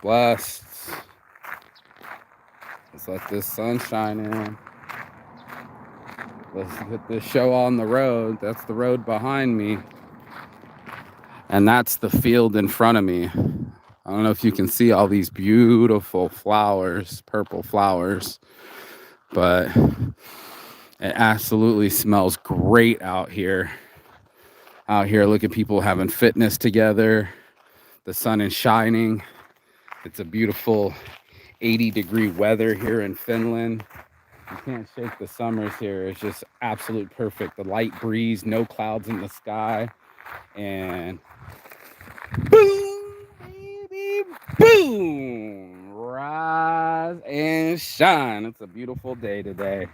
blessed. Let's let this sun shine in. Let's get this show on the road. That's the road behind me. And that's the field in front of me. I don't know if you can see all these beautiful flowers, purple flowers, but it absolutely smells great out here. Look at people having fitness together. The sun is shining. It's a beautiful 80-degree weather here in Finland. You can't shake the summers here. It's just absolute perfect. The light breeze, no clouds in the sky, and boom, baby, boom, rise and shine. It's a beautiful day today.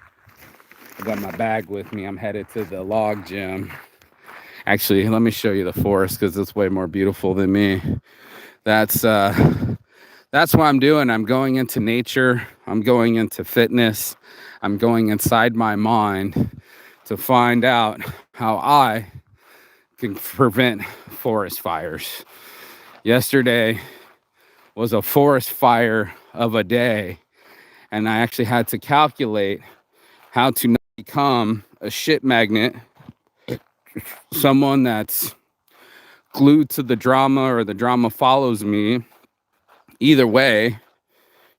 I got my bag with me. I'm headed to the log gym. Actually, let me show you the forest because it's way more beautiful than me. That's what I'm doing. I'm going into nature. I'm going into fitness. I'm going inside my mind to find out how I can prevent forest fires. Yesterday was a forest fire of a day, and I actually had to calculate how to not become a shit magnet, someone that's glued to the drama or the drama follows me. Either way,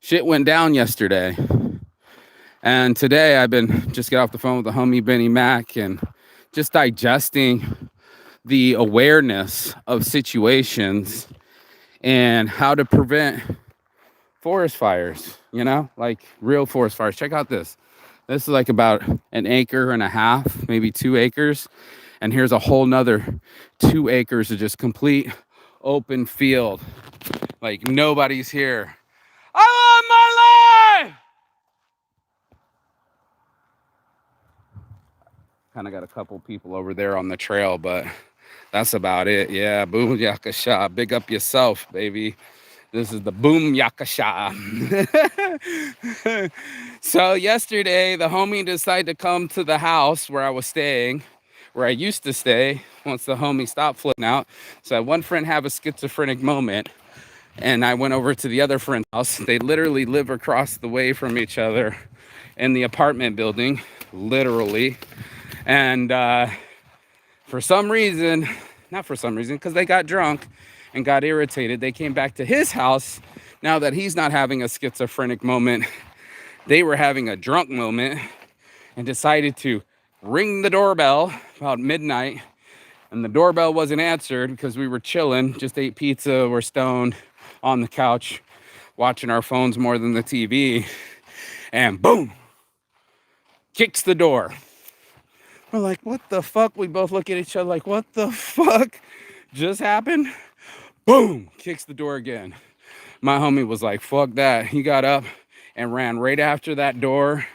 shit went down yesterday. And today I've been just got off the phone with the homie Benny Mac and just digesting the awareness of situations and how to prevent forest fires, like real forest fires. Check out this. This is like about an acre and a half, maybe 2 acres. And here's a whole nother 2 acres of just complete open field. Like nobody's here. I love my life! Kind of got a couple people over there on the trail, but that's about it. Yeah, boom yakasha. Big up yourself, baby. This is the boom yakasha. So yesterday, the homie decided to come to the house where I was staying, where I used to stay, once the homie stopped flipping out. So I had one friend have a schizophrenic moment, and I went over to the other friend's house. They literally live across the way from each other in the apartment building, literally. And for some reason, because they got drunk and got irritated, they came back to his house. Now that he's not having a schizophrenic moment, they were having a drunk moment and decided to ring the doorbell about midnight. And the doorbell wasn't answered because we were chilling, just ate pizza, we're stoned on the couch, watching our phones more than the TV. And boom, kicks the door. We're like, what the fuck? We both look at each other like, what the fuck just happened? Boom, kicks the door again. My homie was like, fuck that. He got up and ran right after that door.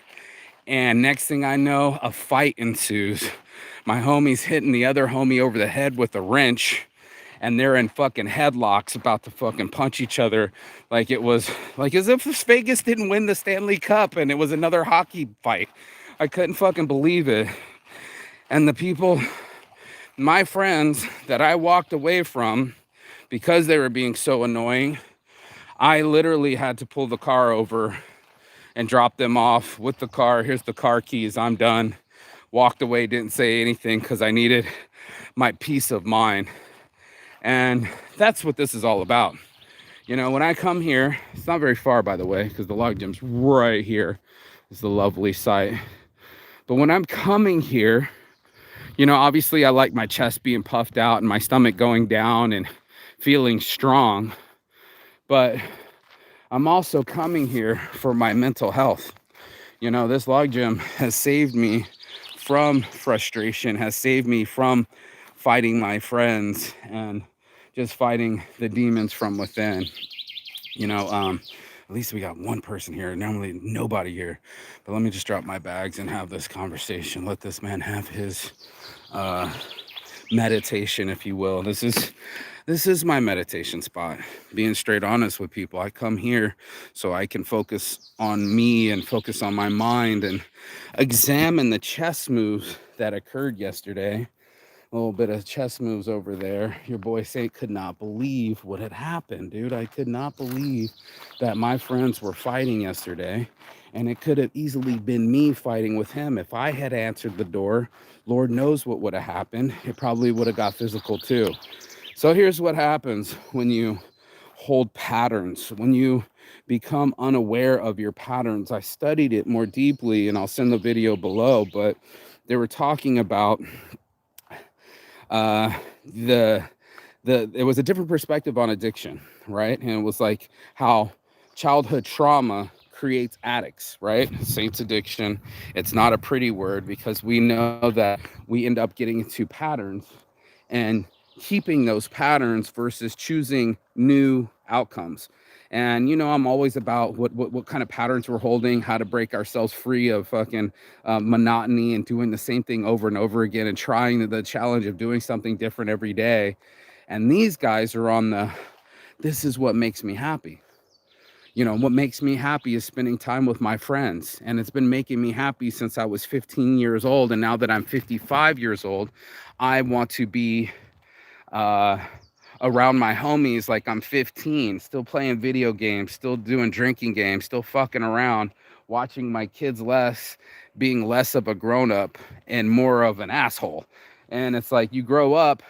And next thing I know, a fight ensues. My homie's hitting the other homie over the head with a wrench. And they're in fucking headlocks about to fucking punch each other. Like it was like as if Vegas didn't win the Stanley Cup and it was another hockey fight. I couldn't fucking believe it. And the people, my friends that I walked away from because they were being so annoying, I literally had to pull the car over and drop them off with the car. Here's the car keys. I'm done. Walked away, didn't say anything because I needed my peace of mind. And that's what this is all about. When I come here, it's not very far, by the way, because the log gym's right here. It's the lovely site. But when I'm coming here, obviously I like my chest being puffed out and my stomach going down and feeling strong. But I'm also coming here for my mental health. This log gym has saved me from frustration, has saved me from fighting my friends and just fighting the demons from within. At least we got one person here. Normally nobody here. But let me just drop my bags and have this conversation. Let this man have his meditation, if you will. This is my meditation spot. Being straight honest with people. I come here so I can focus on me and focus on my mind and examine the chess moves that occurred yesterday A little bit of chess moves over there. Your boy Saint could not believe what had happened, dude. I could not believe that my friends were fighting yesterday. And it could have easily been me fighting with him. If I had answered the door, Lord knows what would have happened. It probably would have got physical too. So here's what happens when you hold patterns, when you become unaware of your patterns. I studied it more deeply, and I'll send the video below, but they were talking about uh, the it was a different perspective on addiction, right? And it was like how childhood trauma creates addicts, right? Saints addiction. It's not a pretty word because we know that we end up getting into patterns and keeping those patterns versus choosing new outcomes. And I'm always about what kind of patterns we're holding, how to break ourselves free of fucking monotony and doing the same thing over and over again, and trying the challenge of doing something different every day. And these guys are on this is what makes me happy. What makes me happy is spending time with my friends. And it's been making me happy since I was 15 years old. And now that I'm 55 years old, I want to be uh, around my homies like I'm 15, still playing video games, still doing drinking games, still fucking around, watching my kids less, being less of a grown up and more of an asshole. And it's like you grow up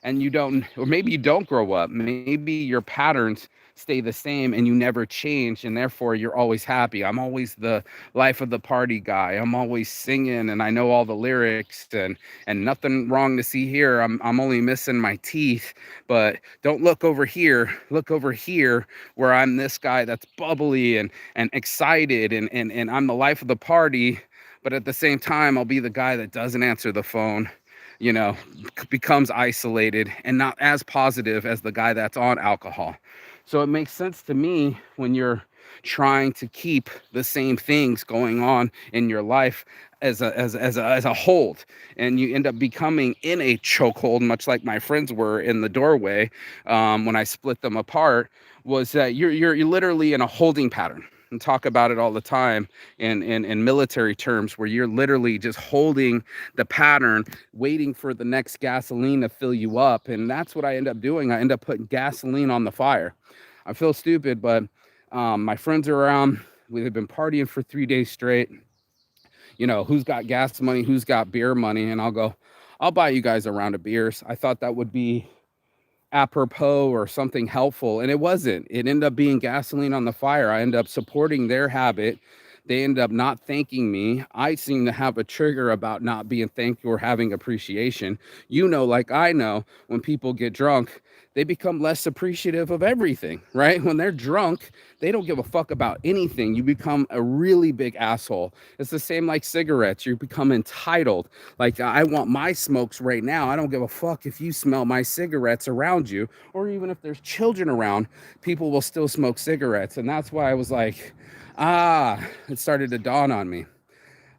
and you don't, or maybe you don't grow up. Maybe your patterns stay the same and you never change, and therefore you're always happy. I'm always the life of the party guy. I'm always singing and I know all the lyrics, and nothing wrong to see here. I'm only missing my teeth, but don't look over here. Look over here where I'm this guy that's bubbly and excited and I'm the life of the party, but at the same time I'll be the guy that doesn't answer the phone, you know, becomes isolated and not as positive as the guy that's on alcohol. So it makes sense to me when you're trying to keep the same things going on in your life as a hold, and you end up becoming in a chokehold, much like my friends were in the doorway when I split them apart. Was that you're literally in a holding pattern, and talk about it all the time in military terms, where you're literally just holding the pattern, waiting for the next gasoline to fill you up. And that's what I end up doing. I end up putting gasoline on the fire. I feel stupid, but my friends are around. We've been partying for 3 days straight. Who's got gas money, who's got beer money, and I'll buy you guys a round of beers. I thought that would be apropos or something helpful, and it wasn't. It ended up being gasoline on the fire. I ended up supporting their habit. They end up not thanking me. I seem to have a trigger about not being thanked or having appreciation. Like I know, when people get drunk, they become less appreciative of everything, right? When they're drunk, they don't give a fuck about anything. You become a really big asshole. It's the same like cigarettes. You become entitled. Like, I want my smokes right now. I don't give a fuck if you smell my cigarettes around you, or even if there's children around, people will still smoke cigarettes. And that's why I was like, it started to dawn on me.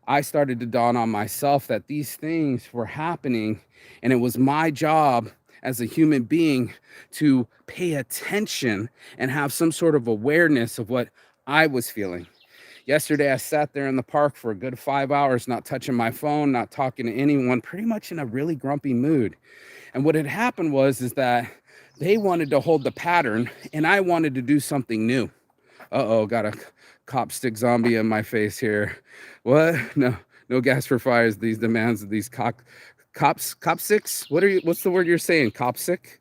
I started to dawn on myself that these things were happening, and it was my job as a human being to pay attention and have some sort of awareness of what I was feeling. Yesterday, I sat there in the park for a good 5 hours, not touching my phone, not talking to anyone, pretty much in a really grumpy mood. And what had happened is that they wanted to hold the pattern, and I wanted to do something new. Got a cop stick zombie in my face here. What? No gas for fires. These demands of these cop sticks. What's the word you're saying? Cop sick?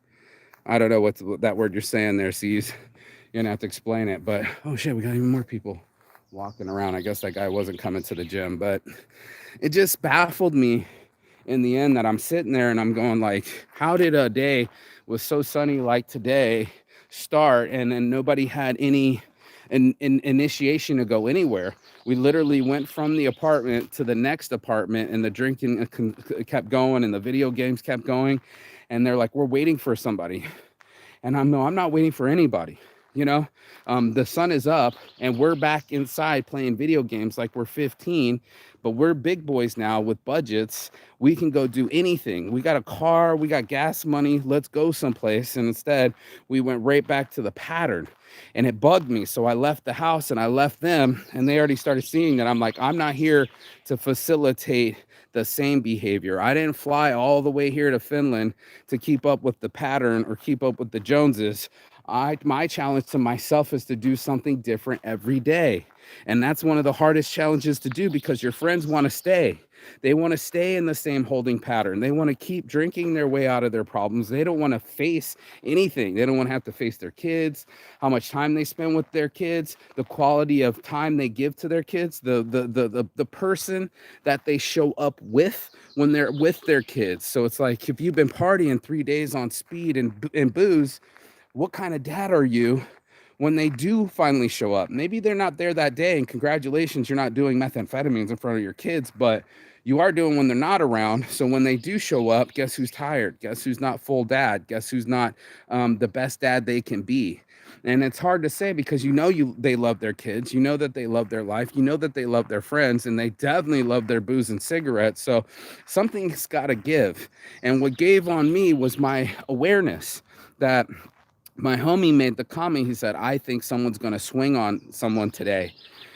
I don't know what that word you're saying there, C's. You're gonna have to explain it. But oh shit, we got even more people walking around. I guess that guy wasn't coming to the gym, but it just baffled me in the end that I'm sitting there and I'm going like, how did a day was so sunny like today start, and then nobody had any initiation to go anywhere? We literally went from the apartment to the next apartment, and the drinking kept going and the video games kept going, and they're like, we're waiting for somebody. And I'm not waiting for anybody. You know, the sun is up and we're back inside playing video games like we're 15, but we're big boys now with budgets. We can go do anything. We got a car, we got gas money, let's go someplace. And instead, we went right back to the pattern, and it bugged me. So I left the house and I left them, and they already started seeing that. I'm like, I'm not here to facilitate the same behavior. I didn't fly all the way here to Finland to keep up with the pattern or keep up with the Joneses. My challenge to myself is to do something different every day. And that's one of the hardest challenges to do, because your friends want to stay. They want to stay in the same holding pattern. They want to keep drinking their way out of their problems. They don't want to face anything. They don't want to have to face their kids, how much time they spend with their kids, the quality of time they give to their kids, the person that they show up with when they're with their kids. So it's like, if you've been partying 3 days on speed and booze, what kind of dad are you when they do finally show up? Maybe they're not there that day, and congratulations, you're not doing methamphetamines in front of your kids, but you are doing when they're not around. So when they do show up, guess who's tired? Guess who's not full dad? Guess who's not the best dad they can be? And it's hard to say, because they love their kids, that they love their life, that they love their friends, and they definitely love their booze and cigarettes. So something's got to give. And what gave on me was my awareness that my homie made the comment. He said, I think someone's going to swing on someone today.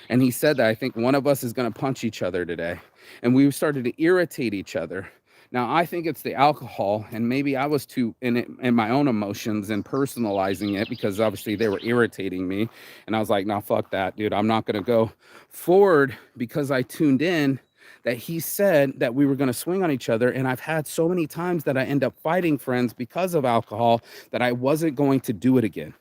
And he said that I think one of us is going to punch each other today. And we started to irritate each other. Now, I think it's the alcohol, and maybe I was too in my own emotions and personalizing it, because obviously they were irritating me. And I was like, no, fuck that, dude. I'm not going to go forward, because I tuned in that he said that we were going to swing on each other. And I've had so many times that I end up fighting friends because of alcohol, that I wasn't going to do it again.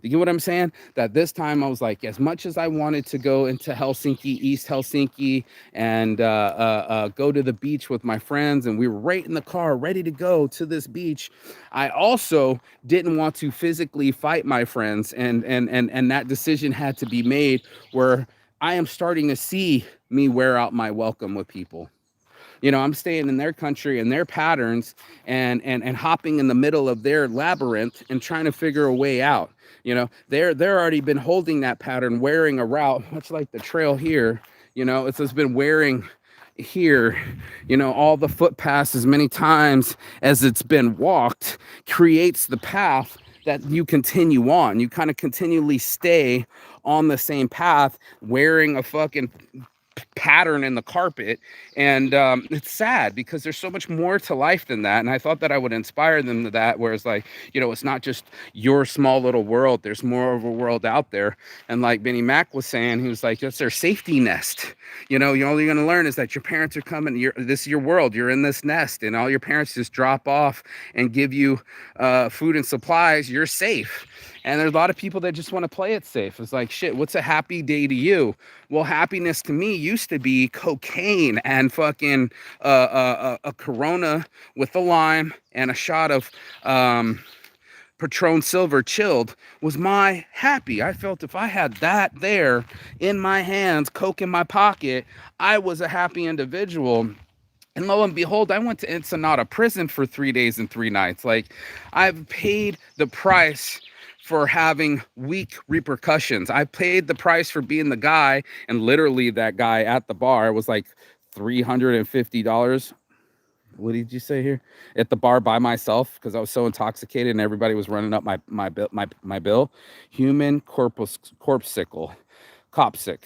You get what I'm saying? That this time I was like, as much as I wanted to go into Helsinki, East Helsinki, and go to the beach with my friends, and we were right in the car, ready to go to this beach, I also didn't want to physically fight my friends, and that decision had to be made, where I am starting to see me wear out my welcome with people. I'm staying in their country and their patterns, and hopping in the middle of their labyrinth and trying to figure a way out. They're already been holding that pattern, wearing a route, much like the trail here. It's just been wearing here. All the footpaths, as many times as it's been walked, creates the path that you continue on. You kind of continually stay on the same path, wearing a fucking pattern in the carpet. And it's sad, because there's so much more to life than that. And I thought that I would inspire them to that, whereas like, it's not just your small little world. There's more of a world out there. And like Benny Mac was saying, he was like, that's their safety nest. All you're going to learn is that your parents are coming. This is your world. You're in this nest, and all your parents just drop off and give you food and supplies. You're safe. And there's a lot of people that just want to play it safe. It's like, shit, what's a happy day to you? Well, happiness to me used to be cocaine and fucking a Corona with a lime and a shot of Patron Silver chilled was my happy. I felt if I had that there in my hands, Coke in my pocket, I was a happy individual. And lo and behold, I went to Ensenada prison for 3 days and 3 nights. Like, I've paid the price for having weak repercussions. I paid the price for being the guy, and literally that guy at the bar was like $350. What did you say here? At the bar by myself, because I was so intoxicated and everybody was running up my bill. Human corpsicle, copsic.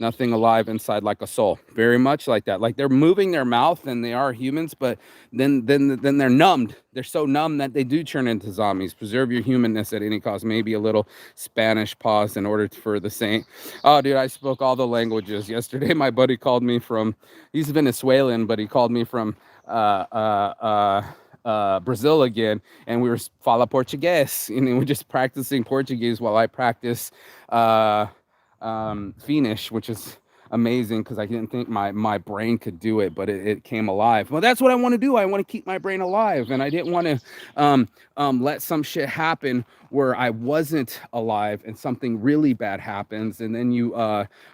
Nothing alive inside like a soul. Very much like that. Like, they're moving their mouth and they are humans, but then they're numbed. They're so numb that they do turn into zombies. Preserve your humanness at any cost. Maybe a little Spanish pause in order for the saint. Oh, dude, I spoke all the languages. Yesterday, my buddy called me from, he's Venezuelan, but he called me from Brazil again, and we were fala Portuguese, and we were just practicing Portuguese while I practice Finnish, which is amazing because I didn't think my brain could do it, but it came alive. Well, that's what I want to do. I want to keep my brain alive, and I didn't want to let some shit happen where I wasn't alive and something really bad happens, and then you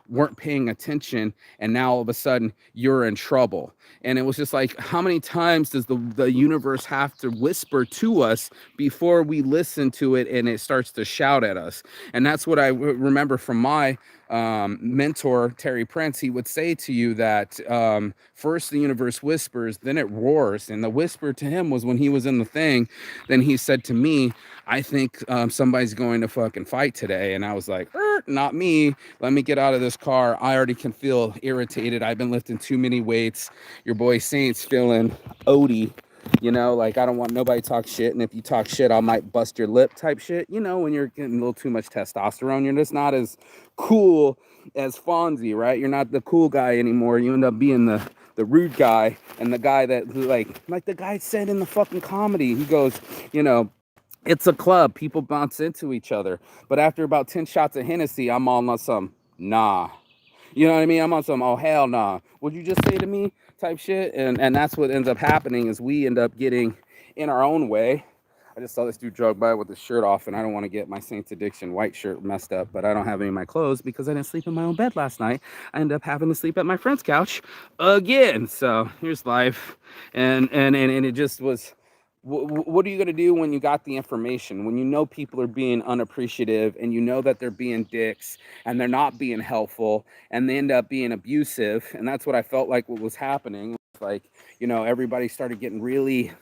weren't paying attention, and now all of a sudden you're in trouble. And it was just like, how many times does the universe have to whisper to us before we listen to it, and it starts to shout at us? And that's what I remember from my mentor, Terry Prince. He would say to you that first the universe whispers, then it roars. And the whisper to him was when he was in the thing. Then he said to me, I think somebody's going to fucking fight today. And I was like, not me. Let me get out of this car. I already can feel irritated. I've been lifting too many weights. Your boy Saint's feeling Odie. You know, like, I don't want nobody to talk shit, and if you talk shit, I might bust your lip type shit. You know, when you're getting a little too much testosterone, you're just not as cool as Fonzie, right? You're not the cool guy anymore. You end up being the rude guy, and the guy that, like the guy said in the fucking comedy, he goes, you know, it's a club, people bounce into each other, but after about 10 shots of Hennessy, I'm on some nah. You know what I mean? I'm on some, oh, hell nah. What'd you just say to me type shit? And that's what ends up happening is we end up getting in our own way. I just saw this dude drug by with his shirt off, and I don't want to get my Saints Addiction white shirt messed up, but I don't have any of my clothes because I didn't sleep in my own bed last night. I ended up having to sleep at my friend's couch again. So here's life. And it just was, what are you going to do when you got the information, when you know people are being unappreciative, and you know that they're being dicks and they're not being helpful, and they end up being abusive? And that's what I felt like what was happening. Like, you know, everybody started getting really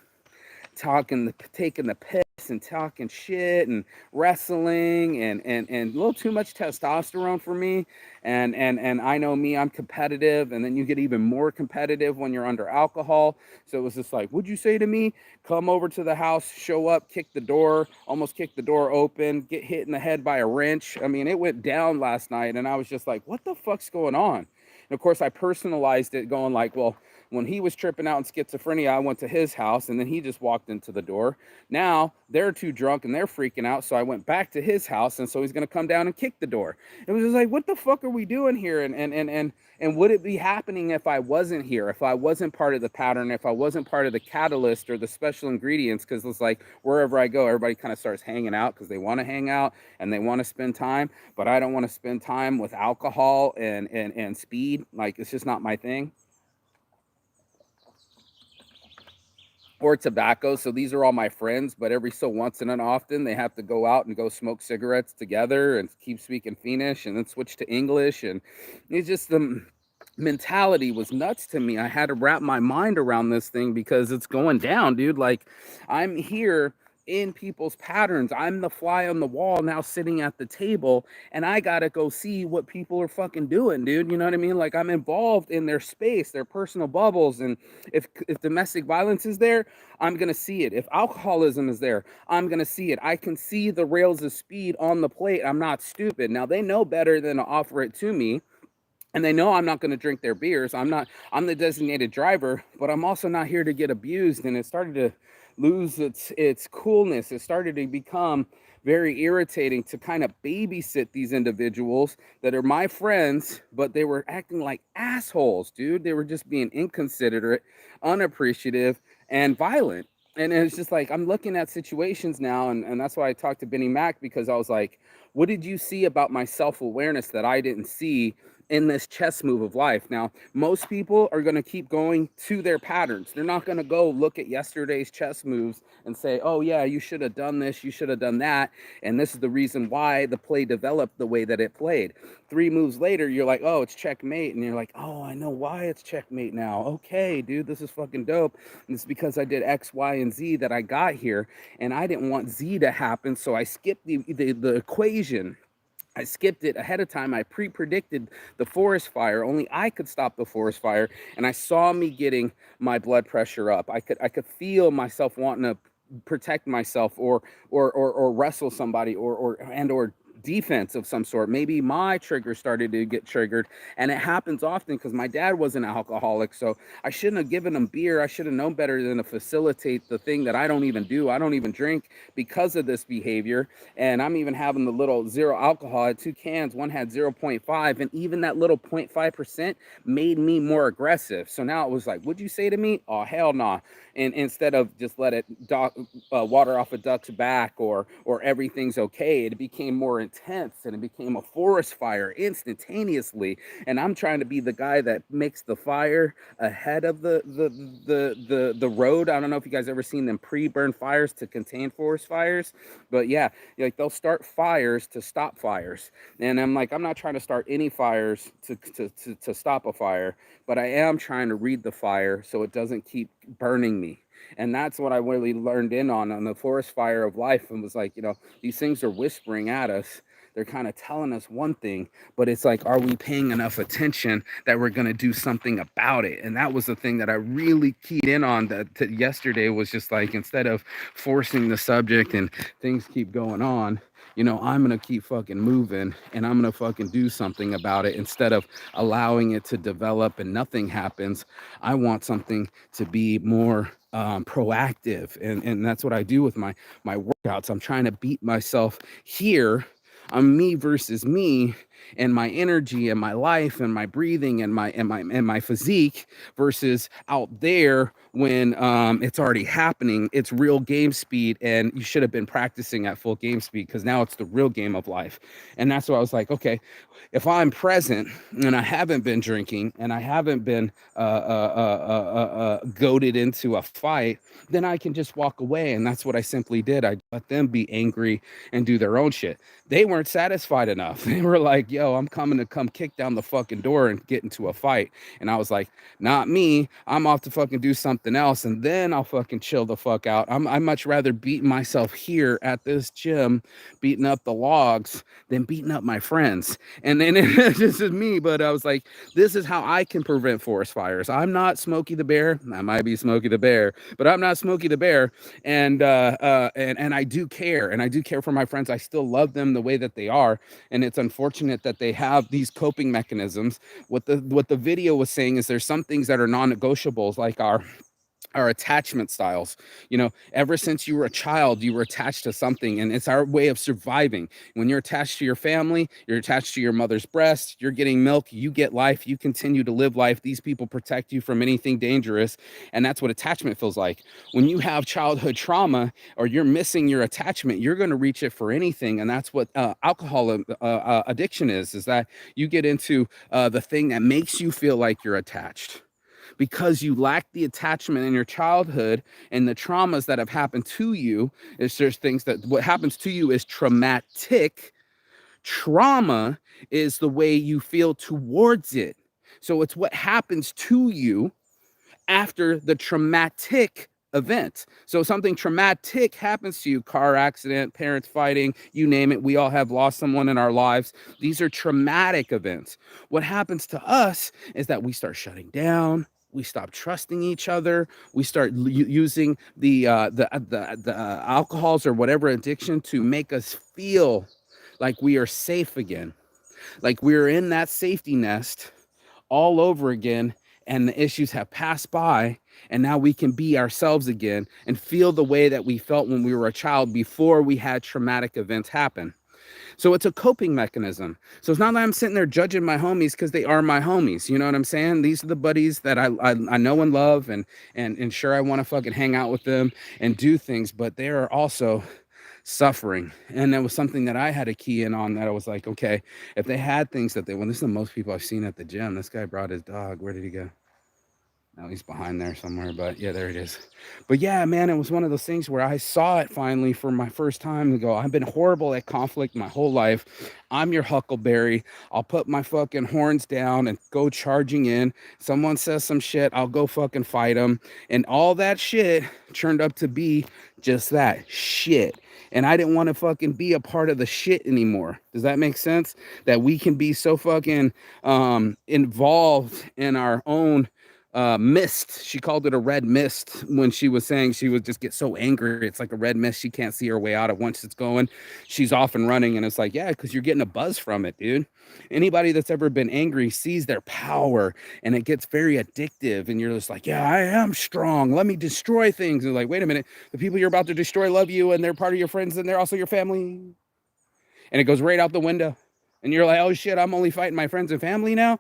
taking the piss and talking shit and wrestling and a little too much testosterone for me. And I know me, I'm competitive, and then you get even more competitive when you're under alcohol. So it was just like, would you say to me, come over to the house, show up, kick the door, almost kick the door open, get hit in the head by a wrench? I mean, it went down last night, and I was just like, what the fuck's going on? And of course, I personalized it, going like, well, when he was tripping out in schizophrenia, I went to his house, and then he just walked into the door. Now they're too drunk and they're freaking out, so I went back to his house, and so he's gonna come down and kick the door. It was just like, what the fuck are we doing here? And would it be happening if I wasn't here, if I wasn't part of the pattern, if I wasn't part of the catalyst or the special ingredients? Because it's like wherever I go, everybody kind of starts hanging out because they want to hang out and they want to spend time, but I don't want to spend time with alcohol and speed. Like, it's just not my thing. Or tobacco. So these are all my friends, but every so once and often they have to go out and go smoke cigarettes together and keep speaking Finnish and then switch to English. And it's just the mentality was nuts to me. I had to wrap my mind around this thing because it's going down, dude. Like, I'm here in people's patterns. I'm the fly on the wall now sitting at the table, and I gotta go see what people are fucking doing, dude. You know what I mean? Like, I'm involved in their space, their personal bubbles. And if domestic violence is there, I'm gonna see it. If alcoholism is there, I'm gonna see it. I can see the rails of speed on the plate. I'm not stupid. Now they know better than to offer it to me, and they know I'm not going to drink their beers. I'm the designated driver, but I'm also not here to get abused. And it started to lose its coolness. It started to become very irritating to kind of babysit these individuals that are my friends, but they were acting like assholes, dude. They were just being inconsiderate, unappreciative, and violent. And it's just like, I'm looking at situations now, and that's why I talked to Benny Mac, because I was like, what did you see about my self-awareness that I didn't see in this chess move of life? Now, most people are going to keep going to their patterns. They're not going to go look at yesterday's chess moves and say, oh yeah, you should have done this, you should have done that, and this is the reason why the play developed the way that it played. 3 moves later, you're like, oh, it's checkmate, and you're like, oh, I know why it's checkmate now. Okay, dude, this is fucking dope. And it's because I did X, Y, and Z that I got here, and I didn't want Z to happen, so I skipped the equation. I skipped it ahead of time. I pre-predicted the forest fire. Only I could stop the forest fire. And I saw me getting my blood pressure up. I could feel myself wanting to protect myself or wrestle somebody or defense of some sort. Maybe my trigger started to get triggered, and it happens often because my dad was an alcoholic. So I shouldn't have given him beer. I should have known better than to facilitate the thing that I don't even do. I don't even drink because of this behavior. And I'm even having the little zero alcohol. I had two cans. One had 0.5, and even that little 0.5% made me more aggressive. So now it was like, "What'd you say to me?" Oh, hell nah. And instead of just let it water off a duck's back, or everything's okay, it became more intense, and it became a forest fire instantaneously. And I'm trying to be the guy that makes the fire ahead of the road. I don't know if you guys ever seen them pre-burn fires to contain forest fires, but yeah, like they'll start fires to stop fires. And I'm like, I'm not trying to start any fires to stop a fire, but I am trying to read the fire so it doesn't keep burning me. And that's what I really learned in on the forest fire of life, and was like, these things are whispering at us. They're kind of telling us one thing, but it's like, are we paying enough attention that we're going to do something about it? And that was the thing that I really keyed in on that yesterday, was just like, instead of forcing the subject and things keep going on, I'm going to keep fucking moving, and I'm going to fucking do something about it instead of allowing it to develop and nothing happens. I want something to be more proactive. And that's what I do with my workouts. I'm trying to beat myself here. I'm me versus me, and my energy and my life and my breathing and my physique, versus out there when it's already happening. It's real game speed, and you should have been practicing at full game speed, because now it's the real game of life. And that's why I was like, okay, if I'm present and I haven't been drinking and I haven't been goaded into a fight, then I can just walk away. And that's what I simply did. I let them be angry and do their own shit. They weren't satisfied enough. They were like, "Yo, I'm coming to come kick down the fucking door and get into a fight." And I was like, "Not me. I'm off to fucking do something else, and then I'll fucking chill the fuck out. I much rather beat myself here at this gym, beating up the logs, than beating up my friends." And then this is me, but I was like, this is how I can prevent forest fires. I'm not Smokey the Bear. I might be Smokey the Bear, but I'm not Smokey the Bear. And I do care, and I do care for my friends. I still love them the way that they are, and it's unfortunate that they have these coping mechanisms. What the video was saying is, there's some things that are non-negotiables, like our attachment styles. Ever since you were a child, you were attached to something, and it's our way of surviving. When you're attached to your family, you're attached to your mother's breast, you're getting milk, you get life, you continue to live life. These people protect you from anything dangerous, and that's what attachment feels like. When you have childhood trauma, or you're missing your attachment, you're going to reach it for anything. And that's what alcohol addiction is that you get into the thing that makes you feel like you're attached, because you lack the attachment in your childhood and the traumas that have happened to you. Is there's things that what happens to you is traumatic. Trauma is the way you feel towards it. So it's what happens to you after the traumatic event. So something traumatic happens to you, car accident, parents fighting, you name it. We all have lost someone in our lives. These are traumatic events. What happens to us is that we start shutting down. We stop trusting each other. We start using the alcohols or whatever addiction to make us feel like we are safe again, like we're in that safety nest all over again, and the issues have passed by, and now we can be ourselves again and feel the way that we felt when we were a child before we had traumatic events happen. So it's a coping mechanism. So it's not like I'm sitting there judging my homies, because they are my homies. You know what I'm saying? These are the buddies that I know and love, and sure, I want to fucking hang out with them and do things, but they are also suffering. And that was something that I had a key in on, that I was like, okay, if they had things that this is the most people I've seen at the gym. This guy brought his dog. Where did he go? Oh, he's behind there somewhere, but yeah, there it is. But yeah, man, it was one of those things where I saw it finally for my first time to go, I've been horrible at conflict my whole life. I'm your huckleberry. I'll put my fucking horns down and go charging in. Someone says some shit, I'll go fucking fight them. And all that shit turned up to be just that shit. And I didn't want to fucking be a part of the shit anymore. Does that make sense? That we can be so fucking involved in our own mist. She called it a red mist when she was saying she would just get so angry. It's like a red mist. She can't see her way out of. Once it's going, she's off and running. And it's like, yeah, because you're getting a buzz from it, dude. Anybody that's ever been angry sees their power, and it gets very addictive. And you're just like, yeah, I am strong. Let me destroy things. And like, wait a minute, the people you're about to destroy love you, and they're part of your friends, and they're also your family. And it goes right out the window. And you're like, oh shit, I'm only fighting my friends and family now.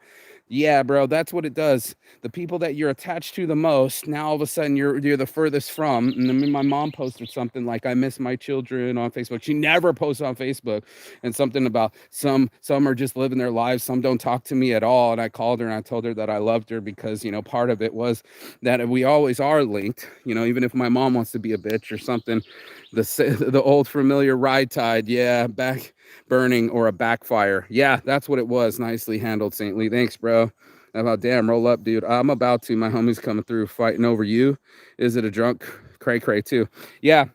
Yeah, bro, that's what it does. The people that you're attached to the most, now all of a sudden you're the furthest from. And then my mom posted something like, I miss my children on Facebook. She never posts on Facebook. And something about some are just living their lives, some don't talk to me at all. And I called her and I told her that I loved her, because part of it was that we always are linked. Even if my mom wants to be a bitch or something, the old familiar ride tide, yeah, back burning, or a backfire. Yeah, that's what it was. Nicely handled, Saintly. Thanks, bro. How about, damn, roll up, dude. I'm about to. My homie's coming through fighting over you. Is it a drunk cray cray too? Yeah,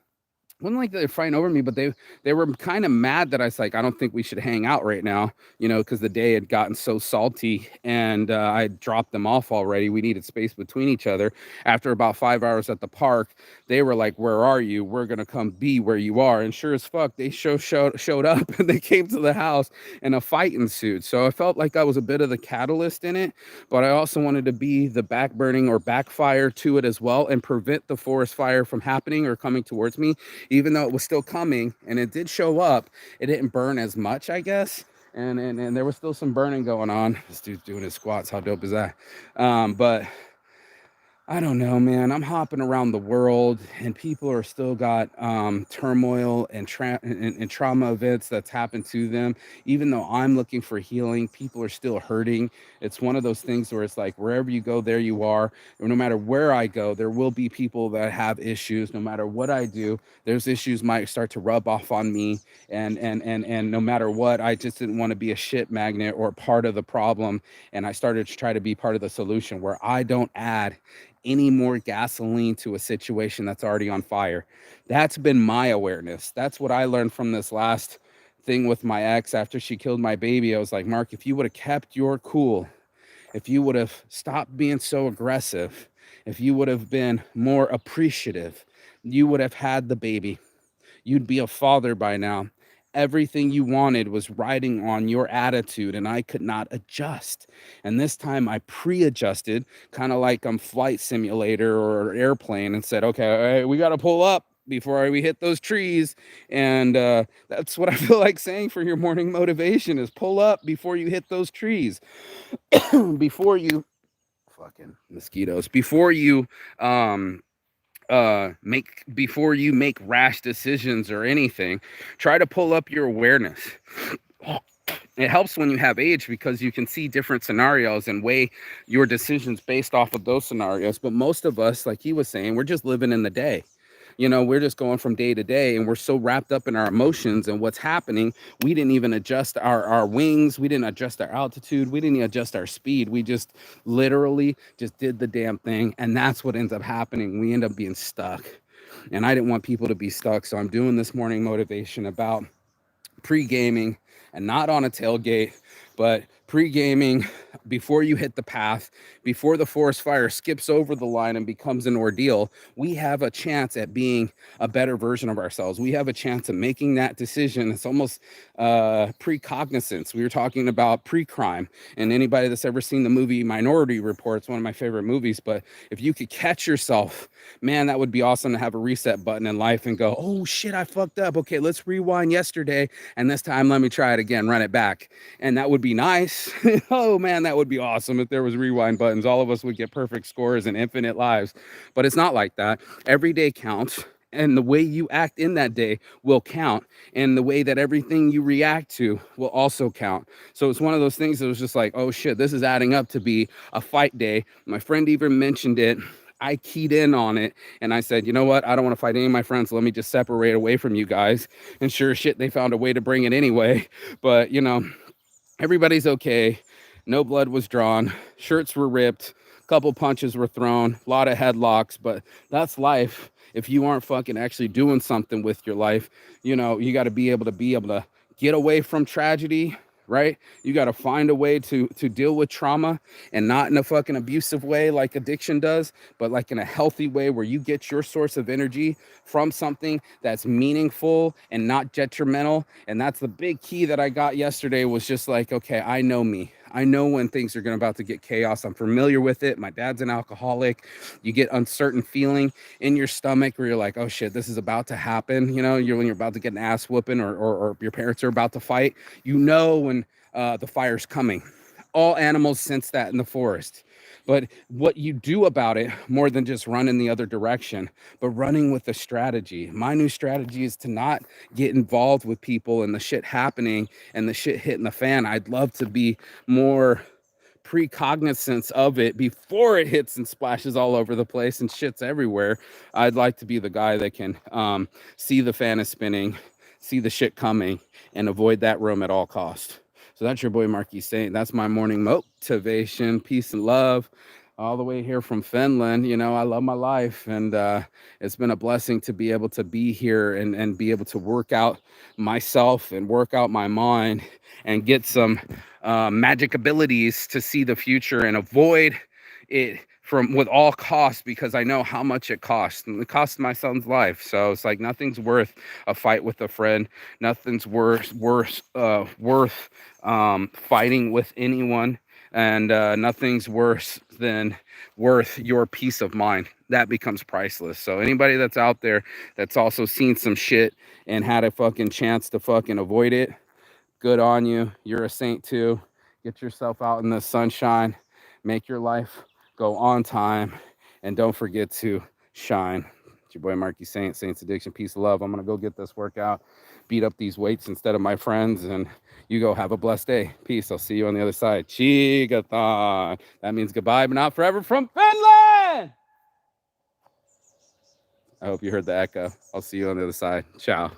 wasn't like they're fighting over me, but they were kind of mad that I was like, I don't think we should hang out right now, because the day had gotten so salty, and I dropped them off already. We needed space between each other. After about 5 hours at the park, they were like, where are you? We're gonna come be where you are. And sure as fuck, they showed up, and they came to the house, and a fight ensued. So I felt like I was a bit of the catalyst in it, but I also wanted to be the backburning or backfire to it as well, and prevent the forest fire from happening or coming towards me. Even though it was still coming and it did show up, it didn't burn as much, I guess. And there was still some burning going on. This dude's doing his squats. How dope is that? But I don't know, man. I'm hopping around the world, and people are still got turmoil and trauma events that's happened to them. Even though I'm looking for healing, people are still hurting. It's one of those things where it's like, wherever you go, there you are. No matter where I go, there will be people that have issues. No matter what I do, those issues might start to rub off on me. And no matter what, I just didn't want to be a shit magnet or part of the problem. And I started to try to be part of the solution, where I don't add any more gasoline to a situation that's already on fire. That's been my awareness. That's what I learned from this last thing with my ex after she killed my baby. I was like, Mark, if you would have kept your cool, if you would have stopped being so aggressive, if you would have been more appreciative, you would have had the baby. You'd be a father by now. Everything you wanted was riding on your attitude, and I could not adjust. And this time I pre-adjusted, kind of like I'm flight simulator or airplane, and said, okay, all right, we got to pull up before we hit those trees. And that's what I feel like saying for your morning motivation is pull up before you hit those trees. Before you fucking mosquitoes, before you make rash decisions or anything, try to pull up your awareness. It helps when you have age, because you can see different scenarios and weigh your decisions based off of those scenarios. But most of us, like he was saying, we're just living in the day. We're just going from day to day, and we're so wrapped up in our emotions and what's happening. We didn't even adjust our wings. We didn't adjust our altitude. We didn't even adjust our speed. We just literally just did the damn thing. And that's what ends up happening. We end up being stuck. And I didn't want people to be stuck. So I'm doing this morning motivation about pre-gaming, and not on a tailgate, but pre-gaming before you hit the path, before the forest fire skips over the line and becomes an ordeal. We have a chance at being a better version of ourselves. We have a chance of making that decision. It's almost precognizance. We were talking about pre-crime, and anybody that's ever seen the movie Minority Report, it's one of my favorite movies. But if you could catch yourself, man, that would be awesome to have a reset button in life and go, oh shit, I fucked up. Okay, let's rewind yesterday, and this time let me try it again, run it back. And that would be nice. Oh man, that would be awesome if there was rewind buttons. All of us would get perfect scores and infinite lives. But it's not like that. Every day counts, and the way you act in that day will count, and the way that everything you react to will also count. So it's one of those things that was just like, oh shit, this is adding up to be a fight day. My friend even mentioned it. I keyed in on it, and I said, you know what? I don't want to fight any of my friends. So let me just separate away from you guys. And sure as shit, they found a way to bring it anyway. But everybody's okay. No blood was drawn. Shirts were ripped. A couple punches were thrown. A lot of headlocks. But that's life. If you aren't fucking actually doing something with your life, you got to be able to get away from tragedy, right? You got to find a way to deal with trauma, and not in a fucking abusive way like addiction does, but like in a healthy way where you get your source of energy from something that's meaningful and not detrimental. And that's the big key that I got yesterday, was just like, okay, I know me. I know when things are about to get chaos. I'm familiar with it. My dad's an alcoholic. You get uncertain feeling in your stomach where you're like, oh shit, this is about to happen. You know, when you're about to get an ass whooping, or your parents are about to fight, you know when the fire's coming. All animals sense that in the forest. But what you do about it, more than just run in the other direction, but running with a strategy. My new strategy is to not get involved with people and the shit happening and the shit hitting the fan. I'd love to be more precognizance of it before it hits and splashes all over the place and shit's everywhere. I'd like to be the guy that can see the fan is spinning, see the shit coming, and avoid that room at all cost. So that's your boy Marquis Saint. That's my morning motivation. Peace and love. All the way here from Finland. You know, I love my life, and it's been a blessing to be able to be here and be able to work out myself and work out my mind and get some magic abilities to see the future and avoid it from with all costs, because I know how much it costs, and it cost my son's life. So it's like nothing's worth a fight with a friend. Nothing's worth fighting with anyone, and nothing's worse than worth your peace of mind. That becomes priceless. So anybody that's out there that's also seen some shit and had a fucking chance to fucking avoid it, good on you. You're a saint too. Get yourself out in the sunshine, make your life go on time, and don't forget to shine. It's your boy Marquis Saint, Saints Addiction, peace and love. I'm gonna go get this workout, beat up these weights instead of my friends, and you go have a blessed day. Peace. I'll see you on the other side. Chigathon. That means goodbye, but not forever, from Finland. I hope you heard the echo. I'll see you on the other side. Ciao.